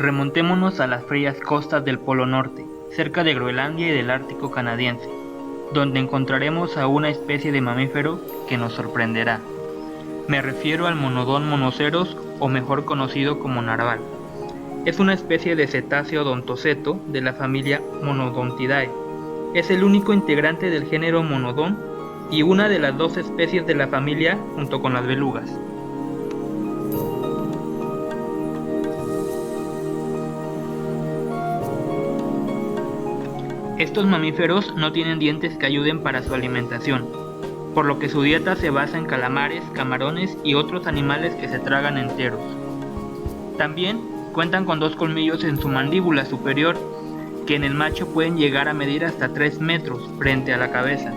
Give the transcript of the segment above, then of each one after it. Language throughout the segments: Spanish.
Remontémonos a las frías costas del Polo Norte, cerca de Groenlandia y del Ártico canadiense, donde encontraremos a una especie de mamífero que nos sorprenderá. Me refiero al monodón monoceros, o mejor conocido como narval. Es una especie de cetáceo odontoceto de la familia Monodontidae. Es el único integrante del género Monodon y una de las 2 especies de la familia junto con las belugas. Estos mamíferos no tienen dientes que ayuden para su alimentación, por lo que su dieta se basa en calamares, camarones y otros animales que se tragan enteros. También cuentan con 2 colmillos en su mandíbula superior, que en el macho pueden llegar a medir hasta 3 metros frente a la cabeza.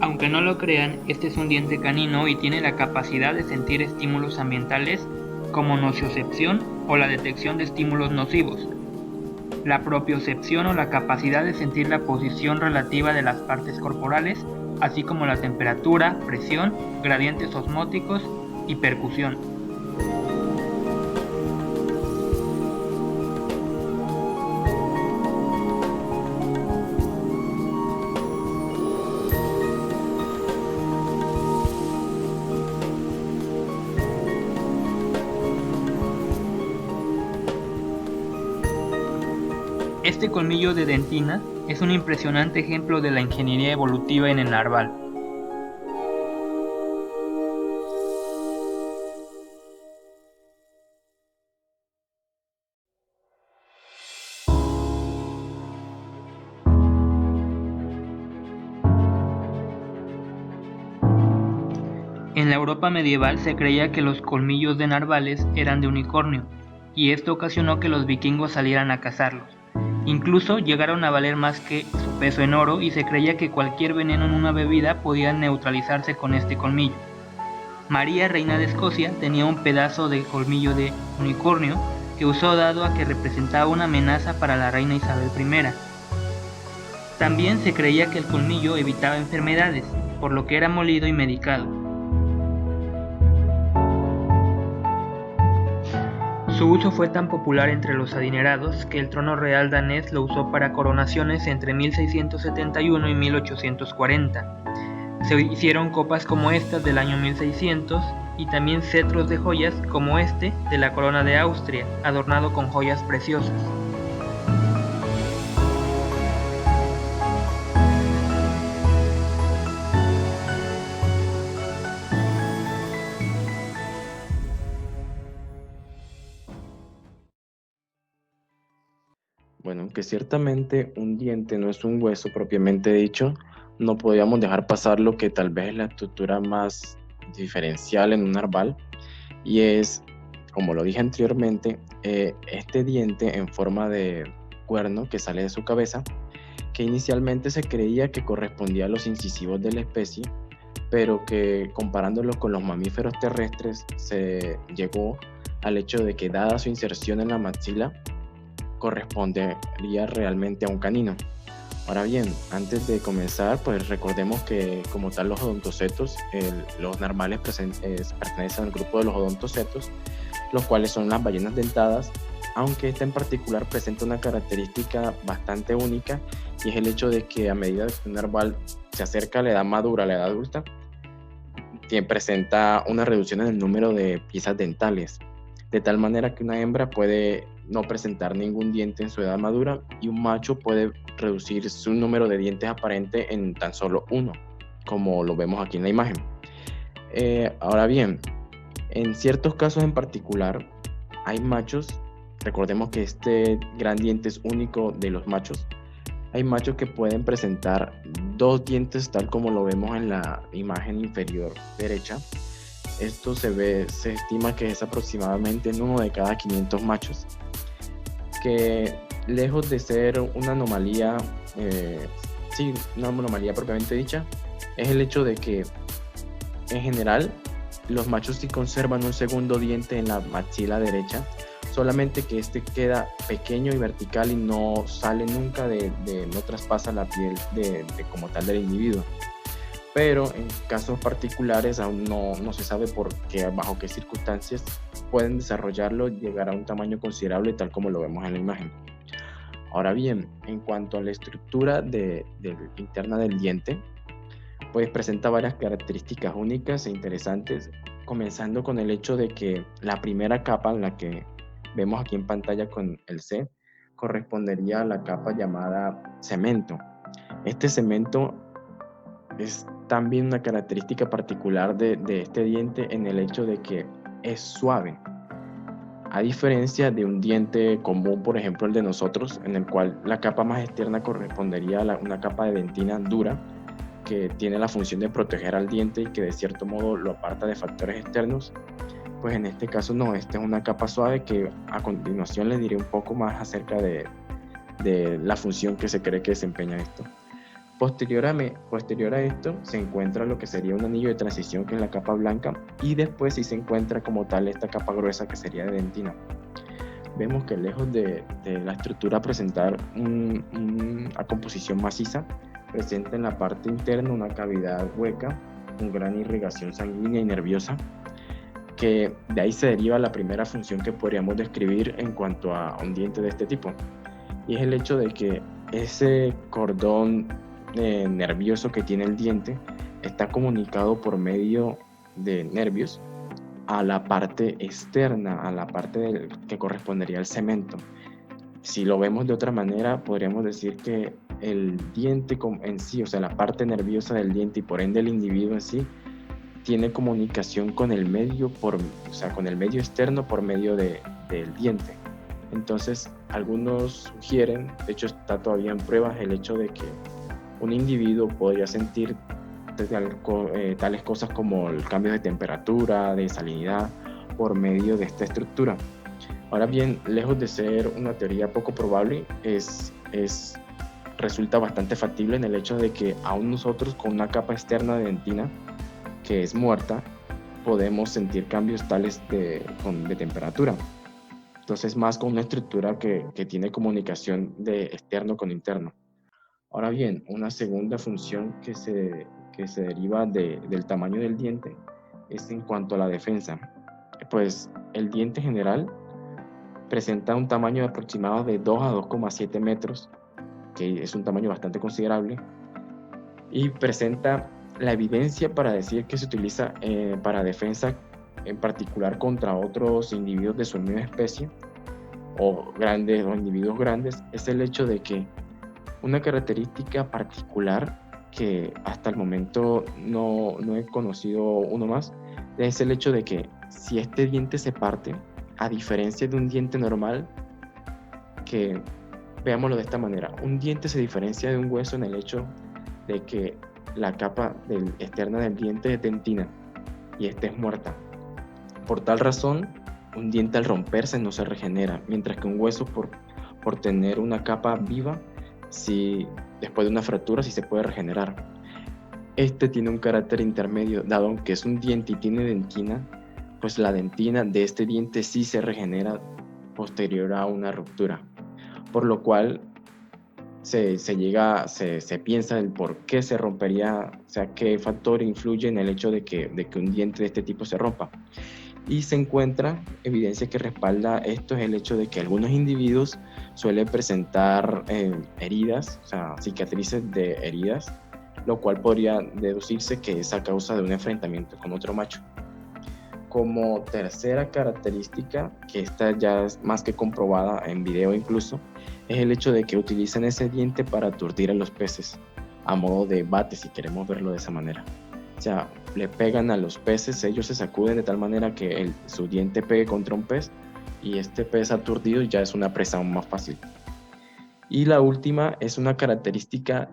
Aunque no lo crean, este es un diente canino y tiene la capacidad de sentir estímulos ambientales como nociocepción o la detección de estímulos nocivos. La propiocepción o la capacidad de sentir la posición relativa de las partes corporales, así como la temperatura, presión, gradientes osmóticos y percusión. Este colmillo de dentina es un impresionante ejemplo de la ingeniería evolutiva en el narval. En la Europa medieval se creía que los colmillos de narvales eran de unicornio, y esto ocasionó que los vikingos salieran a cazarlos. Incluso llegaron a valer más que su peso en oro y se creía que cualquier veneno en una bebida podía neutralizarse con este colmillo. María, reina de Escocia, tenía un pedazo de colmillo de unicornio que usó dado a que representaba una amenaza para la reina Isabel I. También se creía que el colmillo evitaba enfermedades, por lo que era molido y medicado. Su uso fue tan popular entre los adinerados que el trono real danés lo usó para coronaciones entre 1671 y 1840. Se hicieron copas como estas del año 1600 y también cetros de joyas como este de la corona de Austria, adornado con joyas preciosas. Bueno, aunque ciertamente un diente no es un hueso propiamente dicho, no podíamos dejar pasar lo que tal vez es la estructura más diferencial en un narval, y es, como lo dije anteriormente, este diente en forma de cuerno que sale de su cabeza, que inicialmente se creía que correspondía a los incisivos de la especie, pero que comparándolo con los mamíferos terrestres se llegó al hecho de que, dada su inserción en la maxila, correspondería realmente a un canino. Ahora bien, antes de comenzar, pues recordemos que como tal los odontocetos, los narvales pertenecen al grupo de los odontocetos, los cuales son las ballenas dentadas, aunque esta en particular presenta una característica bastante única, y es el hecho de que a medida que un narval se acerca a la edad madura, a la edad adulta, presenta una reducción en el número de piezas dentales, de tal manera que una hembra puede no presentar ningún diente en su edad madura y un macho puede reducir su número de dientes aparente en tan solo 1, como lo vemos aquí en la imagen. Ahora bien, en ciertos casos en particular hay machos, recordemos que este gran diente es único de los machos, hay machos que pueden presentar 2 dientes tal como lo vemos en la imagen inferior derecha. Esto se estima que es aproximadamente en 1 de cada 500 machos, que lejos de ser una anomalía, una anomalía propiamente dicha, es el hecho de que en general los machos sí conservan un segundo diente en la maxila derecha, solamente que este queda pequeño y vertical y no sale nunca no traspasa la piel como tal del individuo. Pero en casos particulares aún no se sabe bajo qué circunstancias pueden desarrollarlo y llegar a un tamaño considerable tal como lo vemos en la imagen. Ahora bien, en cuanto a la estructura interna del diente, pues presenta varias características únicas e interesantes, comenzando con el hecho de que la primera capa, en la que vemos aquí en pantalla con el C, correspondería a la capa llamada cemento. Este cemento es también una característica particular de este diente en el hecho de que es suave. A diferencia de un diente común, por ejemplo el de nosotros, en el cual la capa más externa correspondería a una capa de dentina dura, que tiene la función de proteger al diente y que de cierto modo lo aparta de factores externos, pues en este caso no, esta es una capa suave que a continuación les diré un poco más acerca de la función que se cree que desempeña esto. Posterior a esto se encuentra lo que sería un anillo de transición, que es la capa blanca, y después sí se encuentra como tal esta capa gruesa que sería de dentina. Vemos que lejos de la estructura presentar una composición maciza, presenta en la parte interna una cavidad hueca con gran irrigación sanguínea y nerviosa, que de ahí se deriva la primera función que podríamos describir en cuanto a un diente de este tipo, y es el hecho de que ese cordón nervioso que tiene el diente está comunicado por medio de nervios a la parte externa, a la parte que correspondería al cemento. Si lo vemos de otra manera, podríamos decir que el diente en sí, o sea, la parte nerviosa del diente y por ende el individuo en sí, tiene comunicación con el medio, con el medio externo por medio del diente. Entonces, algunos sugieren, de hecho está todavía en pruebas, el hecho de que un individuo podría sentir tales cosas como el cambio de temperatura, de salinidad, por medio de esta estructura. Ahora bien, lejos de ser una teoría poco probable, resulta bastante factible en el hecho de que aún nosotros con una capa externa de dentina que es muerta, podemos sentir cambios tales de temperatura. Entonces, más con una estructura que tiene comunicación de externo con interno. Ahora bien, una segunda función que se deriva del tamaño del diente es en cuanto a la defensa. Pues el diente general presenta un tamaño aproximado de 2 a 2,7 metros, que es un tamaño bastante considerable, y presenta la evidencia para decir que se utiliza para defensa, en particular contra otros individuos de su misma especie o individuos grandes, es el hecho de que una característica particular que hasta el momento no he conocido uno más, es el hecho de que si este diente se parte, a diferencia de un diente normal, que veámoslo de esta manera, un diente se diferencia de un hueso en el hecho de que la capa externa del diente es dentina y esta es muerta. Por tal razón, un diente al romperse no se regenera, mientras que un hueso por tener una capa viva, si después de una fractura sí se puede regenerar. Este tiene un carácter intermedio, dado que es un diente y tiene dentina, pues la dentina de este diente sí se regenera posterior a una ruptura, por lo cual se piensa el por qué se rompería, o sea, qué factor influye en el hecho de que un diente de este tipo se rompa. Y se encuentra evidencia que respalda esto, es el hecho de que algunos individuos suelen presentar heridas, o sea, cicatrices de heridas, lo cual podría deducirse que es a causa de un enfrentamiento con otro macho. Como tercera característica, que esta ya es más que comprobada en video incluso, es el hecho de que utilizan ese diente para aturdir a los peces, a modo de bate, si queremos verlo de esa manera. O sea, le pegan a los peces, ellos se sacuden de tal manera que su diente pegue contra un pez y este pez aturdido ya es una presa aún más fácil. Y la última es una característica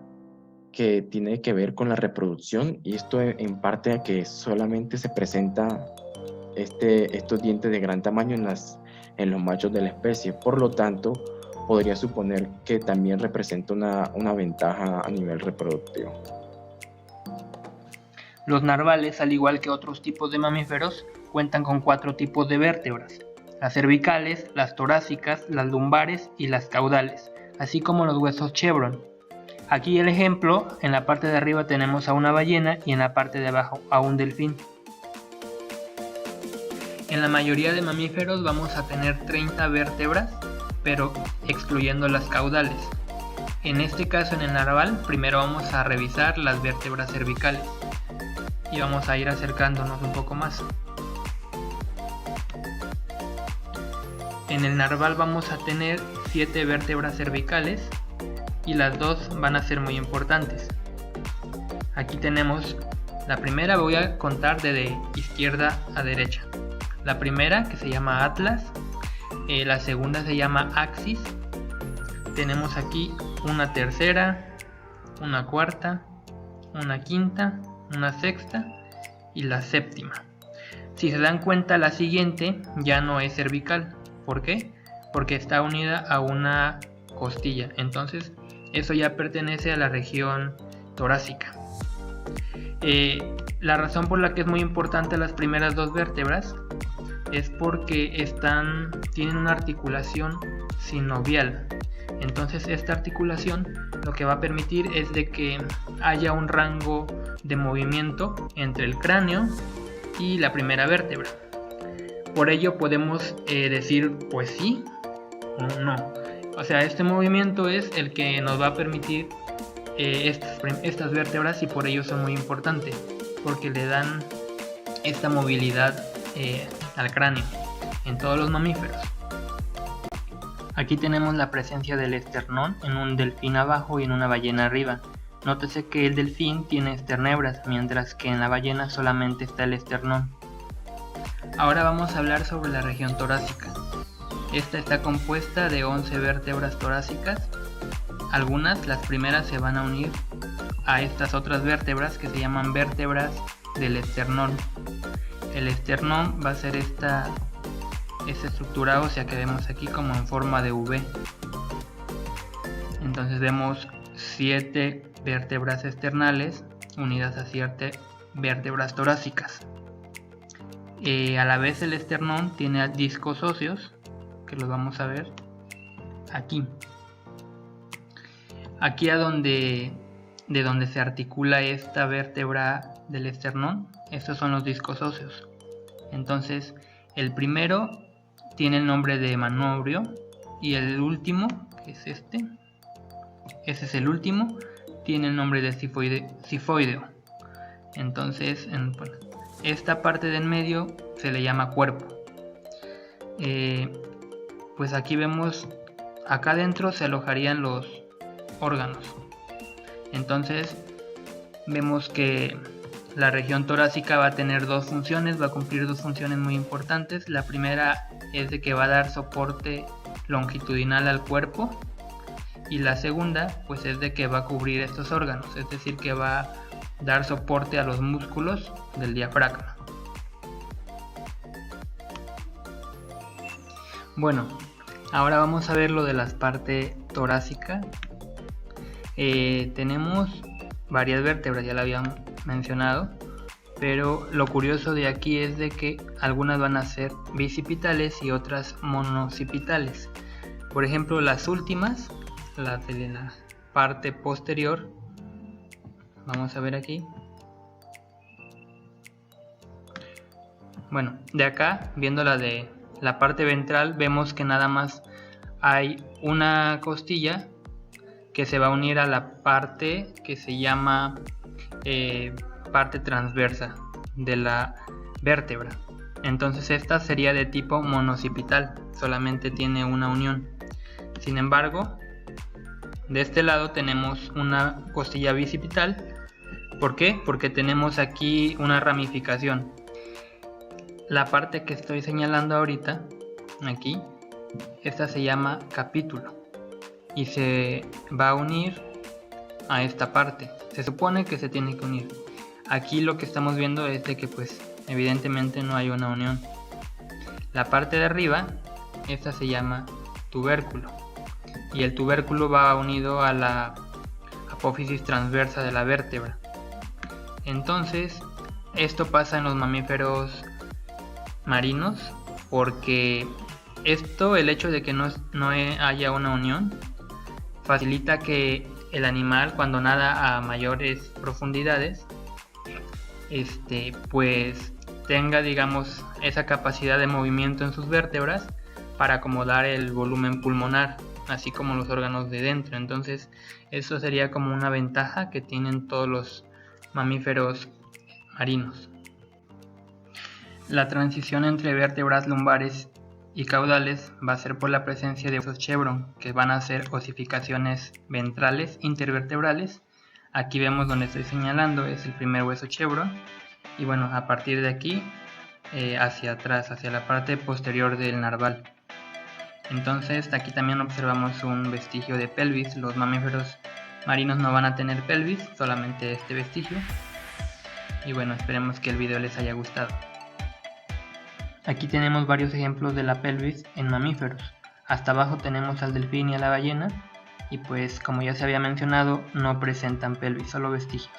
que tiene que ver con la reproducción, y esto en parte a que solamente se presenta estos dientes de gran tamaño en los machos de la especie. Por lo tanto, podría suponer que también representa una ventaja a nivel reproductivo. Los narvales, al igual que otros tipos de mamíferos, cuentan con 4 tipos de vértebras: las cervicales, las torácicas, las lumbares y las caudales, así como los huesos chevron. Aquí el ejemplo: en la parte de arriba tenemos a una ballena y en la parte de abajo a un delfín. En la mayoría de mamíferos vamos a tener 30 vértebras, pero excluyendo las caudales. En este caso, en el narval, primero vamos a revisar las vértebras cervicales y vamos a ir acercándonos un poco más. En el narval vamos a tener 7 vértebras cervicales y las dos van a ser muy importantes. Aquí tenemos la primera, voy a contar de izquierda a derecha. La primera, que se llama atlas, la segunda se llama axis. Tenemos aquí una tercera, una cuarta, una quinta, una sexta y la séptima. Si se dan cuenta, la siguiente ya no es cervical. ¿Por qué? Porque está unida a una costilla. Entonces eso ya pertenece a la región torácica. La razón por la que es muy importante las primeras dos vértebras es porque tienen una articulación sinovial. Entonces esta articulación lo que va a permitir es de que haya un rango de movimiento entre el cráneo y la primera vértebra. Por ello podemos decir pues sí o no. O sea, este movimiento es el que nos va a permitir estas vértebras, y por ello son muy importantes porque le dan esta movilidad al cráneo en todos los mamíferos. Aquí tenemos la presencia del esternón en un delfín abajo y en una ballena arriba. Nótese que el delfín tiene esternebras, mientras que en la ballena solamente está el esternón. Ahora vamos a hablar sobre la región torácica. Esta está compuesta de 11 vértebras torácicas. Algunas, las primeras, se van a unir a estas otras vértebras que se llaman vértebras del esternón. El esternón va a ser esta estructura ósea que vemos aquí como en forma de V. Entonces vemos 7 vértebras esternales unidas a 7 vértebras torácicas. A la vez el esternón tiene discos óseos, que los vamos a ver aquí. Aquí de donde se articula esta vértebra del esternón, estos son los discos óseos. Entonces el primero tiene el nombre de manubrio, y el último, que es ese es el último, tiene el nombre de cifoideo. Entonces esta parte del medio se le llama cuerpo. Pues aquí vemos, acá adentro se alojarían los órganos. Entonces vemos que la región torácica va a tener dos funciones, va a cumplir dos funciones muy importantes. La primera es de que va a dar soporte longitudinal al cuerpo, y la segunda pues es de que va a cubrir estos órganos, es decir, que va a dar soporte a los músculos del diafragma. Bueno, ahora vamos a ver lo de la parte torácica. Tenemos varias vértebras, ya la habíamos mencionado, pero lo curioso de aquí es de que algunas van a ser bicipitales y otras monocipitales. Por ejemplo, las últimas, las de la parte posterior, vamos a ver aquí. Bueno, de acá, viendo la de la parte ventral, vemos que nada más hay una costilla que se va a unir a la parte que se llama parte transversa de la vértebra. Entonces esta sería de tipo monocipital, solamente tiene una unión. Sin embargo, de este lado tenemos una costilla bicipital. ¿Por qué? Porque tenemos aquí una ramificación. La parte que estoy señalando ahorita, aquí, esta se llama capítulo y se va a unir a esta parte. Se supone que se tiene que unir. Aquí lo que estamos viendo es de que pues evidentemente no hay una unión. La parte de arriba, esta se llama tubérculo, y el tubérculo va unido a la apófisis transversa de la vértebra. Entonces esto pasa en los mamíferos marinos porque el hecho de que no haya una unión facilita que el animal, cuando nada a mayores profundidades, pues tenga, digamos, esa capacidad de movimiento en sus vértebras para acomodar el volumen pulmonar, así como los órganos de dentro. Entonces eso sería como una ventaja que tienen todos los mamíferos marinos. La transición entre vértebras lumbares y caudales va a ser por la presencia de huesos chevron, que van a ser osificaciones ventrales intervertebrales. Aquí vemos donde estoy señalando, es el primer hueso chevron, y bueno, a partir de aquí hacia atrás, hacia la parte posterior del narval. Entonces aquí también observamos un vestigio de pelvis. Los mamíferos marinos no van a tener pelvis, solamente este vestigio. Y bueno, esperemos que el video les haya gustado. Aquí tenemos varios ejemplos de la pelvis en mamíferos. Hasta abajo tenemos al delfín y a la ballena, y pues como ya se había mencionado, no presentan pelvis, solo vestigios.